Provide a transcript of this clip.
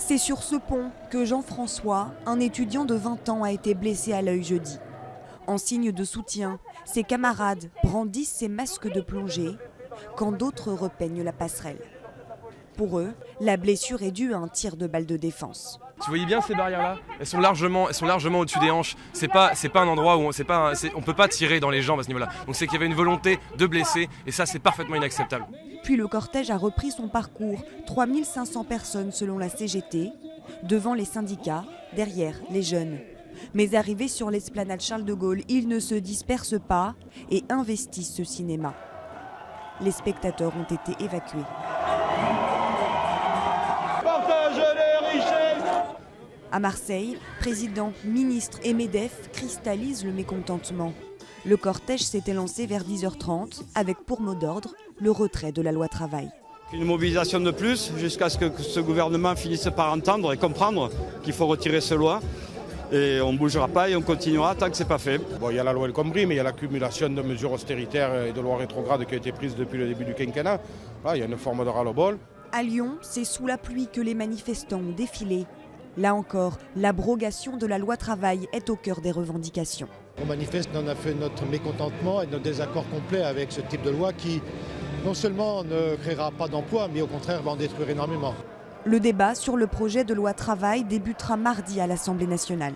C'est sur ce pont que Jean-François, un étudiant de 20 ans, a été blessé à l'œil jeudi. En signe de soutien, ses camarades brandissent ses masques de plongée quand d'autres repeignent la passerelle. Pour eux, la blessure est due à un tir de balle de défense. Tu voyez bien ces barrières-là, elles sont largement au-dessus des hanches. C'est pas un endroit où on peut pas tirer dans les jambes à ce niveau-là. Donc c'est qu'il y avait une volonté de blesser et ça c'est parfaitement inacceptable. Puis le cortège a repris son parcours, 3500 personnes selon la CGT, devant les syndicats, derrière les jeunes. Mais arrivés sur l'esplanade Charles de Gaulle, ils ne se dispersent pas et investissent ce cinéma. Les spectateurs ont été évacués. À Marseille, président, ministre et MEDEF cristallisent le mécontentement. Le cortège s'était lancé vers 10h30 avec pour mot d'ordre le retrait de la loi travail. Une mobilisation de plus jusqu'à ce que ce gouvernement finisse par entendre et comprendre qu'il faut retirer cette loi. Et on ne bougera pas et on continuera tant que ce n'est pas fait. Bon, il y a la loi El Khomri, mais il y a l'accumulation de mesures austéritaires et de lois rétrogrades qui ont été prises depuis le début du quinquennat. Là, il y a une forme de ras-le-bol. À Lyon, c'est sous la pluie que les manifestants ont défilé. Là encore, l'abrogation de la loi travail est au cœur des revendications. On manifeste, on a fait notre mécontentement et notre désaccord complet avec ce type de loi qui non seulement ne créera pas d'emplois, mais au contraire va en détruire énormément. Le débat sur le projet de loi travail débutera mardi à l'Assemblée nationale.